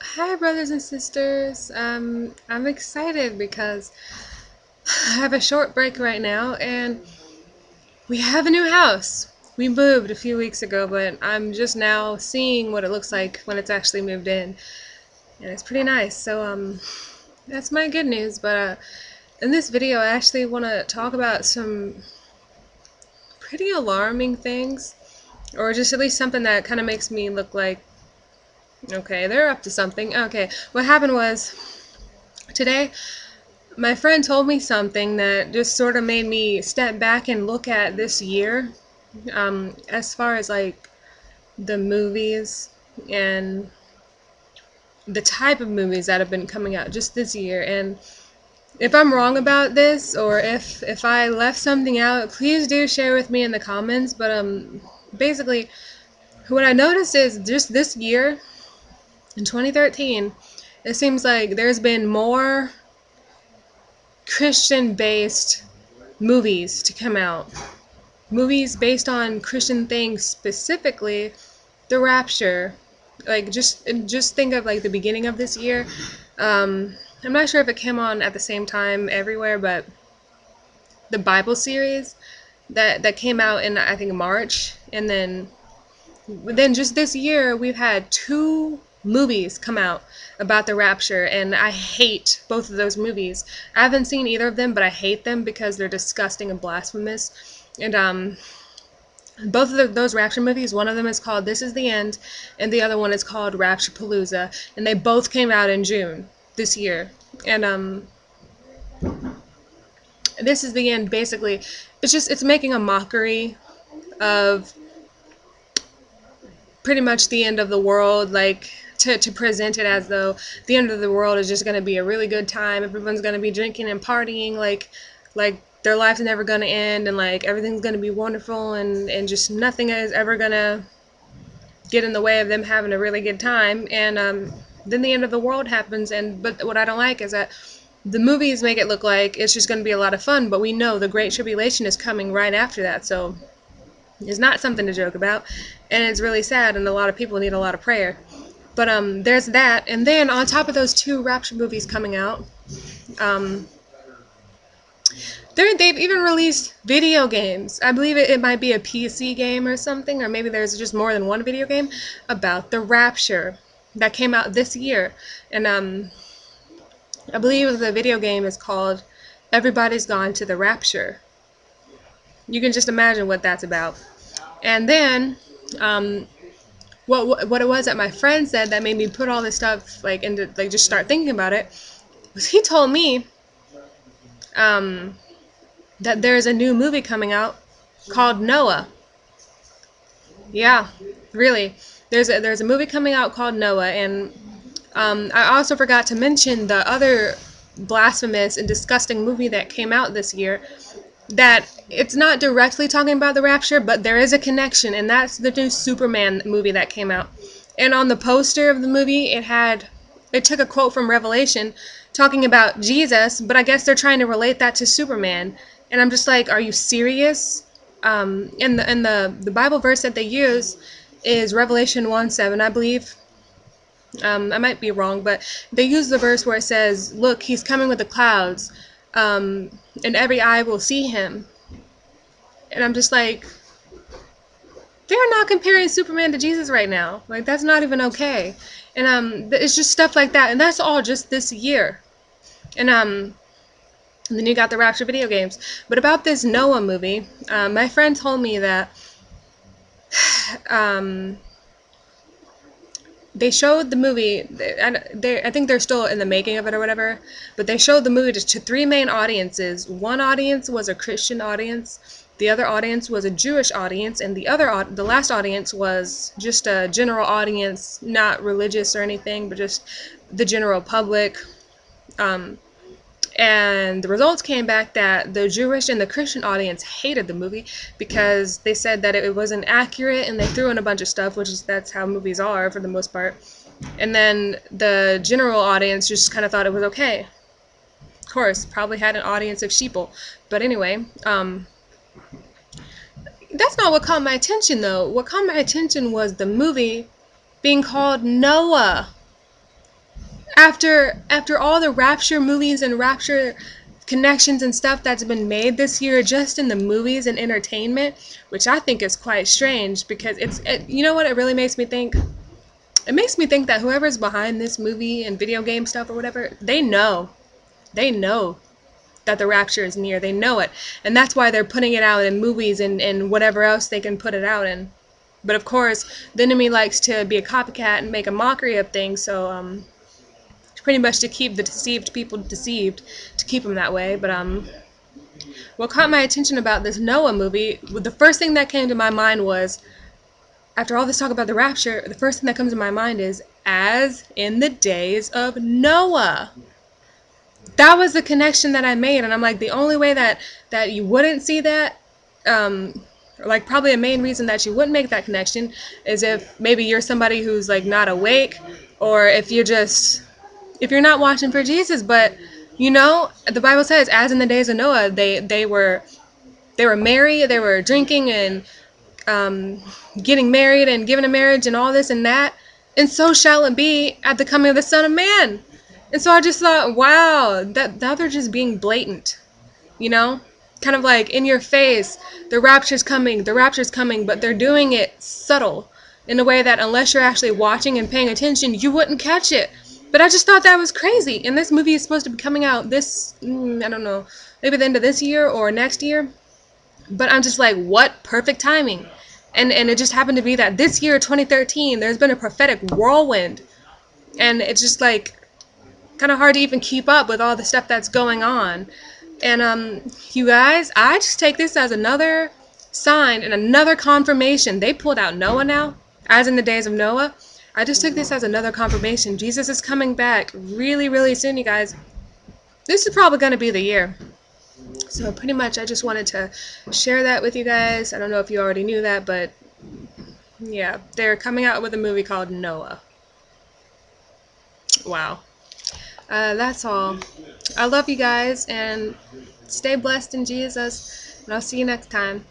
Hi, brothers and sisters. I'm excited because I have a short break right now and we have a new house. We moved a few weeks ago, but I'm just now seeing what it looks like when it's actually moved in, and it's pretty nice. So, that's my good news. But in this video, I actually want to talk about some pretty alarming things, or just at least something that kind of makes me look like, okay, they're up to something. Okay, what happened was today my friend told me something that just sort of made me step back and look at this year, as far as like the movies and the type of movies that have been coming out just this year. And if I'm wrong about this, or if I left something out, please do share with me in the comments. But basically, what I noticed is just this year in 2013, it seems like there's been more Christian based movies to come out, movies based on Christian things, specifically the Rapture. Like just think of like the beginning of this year. I'm not sure if it came on at the same time everywhere, but the Bible series that came out in, I think, March, and then just this year we've had two movies come out about the rapture, and I hate both of those movies. I haven't seen either of them, but I hate them because they're disgusting and blasphemous. And both of those Rapture movies, one of them is called This Is the End, and the other one is called Rapture Palooza, and they both came out in June this year. And This Is the End, basically, it's making a mockery of pretty much the end of the world, like to present it as though the end of the world is just going to be a really good time. Everyone's going to be drinking and partying, like their life's never going to end, and like everything's going to be wonderful, and just nothing is ever going to get in the way of them having a really good time. And then the end of the world happens, and but what I don't like is that the movies make it look like it's just going to be a lot of fun, but we know the Great Tribulation is coming right after that, so it's not something to joke about, and it's really sad, and a lot of people need a lot of prayer. But there's that, and then on top of those two Rapture movies coming out, um, they've even released video games. I believe it might be a PC game or something, or maybe there's just more than one video game about the Rapture that came out this year. And I believe the video game is called Everybody's Gone to the Rapture. You can just imagine what that's about. And then um, what it was that my friend said that made me put all this stuff like into like just start thinking about it was he told me um, that there's a new movie coming out called Noah. Yeah, really. There's a movie coming out called Noah, and I also forgot to mention the other blasphemous and disgusting movie that came out this year. That it's not directly talking about the rapture, but there is a connection, and that's the new Superman movie that came out. And on the poster of the movie, it took a quote from Revelation talking about Jesus, but I guess they're trying to relate that to Superman. And I'm just like, are you serious? And the Bible verse that they use is Revelation 1:7, I believe. I might be wrong, but they use the verse where it says, "Look, he's coming with the clouds, and every eye will see him." And I'm just like, they're not comparing Superman to Jesus right now. Like, that's not even okay. And it's just stuff like that, and that's all just this year. And then you got the Rapture video games. But about this Noah movie, my friend told me that um, they showed the movie. I think they're still in the making of it or whatever. But they showed the movie to three main audiences. One audience was a Christian audience. The other audience was a Jewish audience, and the last audience was just a general audience, not religious or anything, but just the general public. Um, and the results came back that the Jewish and the Christian audience hated the movie because they said that it wasn't accurate, and they threw in a bunch of stuff, that's how movies are for the most part. And then the general audience just kind of thought it was okay. Of course, probably had an audience of sheeple. But anyway, that's not what caught my attention, though. What caught my attention was the movie being called Noah. After all the Rapture movies and Rapture connections and stuff that's been made this year just in the movies and entertainment, which I think is quite strange because you know what it really makes me think? It makes me think that whoever's behind this movie and video game stuff or whatever, they know that the rapture is near. They know it. And that's why they're putting it out in movies and whatever else they can put it out in. But of course, the enemy likes to be a copycat and make a mockery of things, so pretty much to keep the deceived people deceived, to keep them that way. But what caught my attention about this Noah movie, the first thing that came to my mind was, after all this talk about the rapture, the first thing that comes to my mind is, as in the days of Noah. That was the connection that I made, and I'm like, the only way that you wouldn't see that, like probably a main reason that you wouldn't make that connection is if maybe you're somebody who's like not awake, or if you're not watching for Jesus. But you know, the Bible says, as in the days of Noah, they were merry, they were drinking and getting married and given a marriage and all this and that, and so shall it be at the coming of the Son of Man. And so I just thought, wow, that now they're just being blatant, you know? Kind of like in your face, the rapture's coming, but they're doing it subtle in a way that unless you're actually watching and paying attention, you wouldn't catch it. But I just thought that was crazy. And this movie is supposed to be coming out I don't know, maybe the end of this year or next year. But I'm just like, what perfect timing. And it just happened to be that this year, 2013, there's been a prophetic whirlwind. And it's just like kind of hard to even keep up with all the stuff that's going on. And you guys, I just take this as another sign and another confirmation. They pulled out Noah now, as in the days of Noah. I just took this as another confirmation. Jesus is coming back really, really soon, you guys. This is probably going to be the year. So pretty much I just wanted to share that with you guys. I don't know if you already knew that, but yeah, they're coming out with a movie called Noah. Wow. That's all. I love you guys, and stay blessed in Jesus, and I'll see you next time.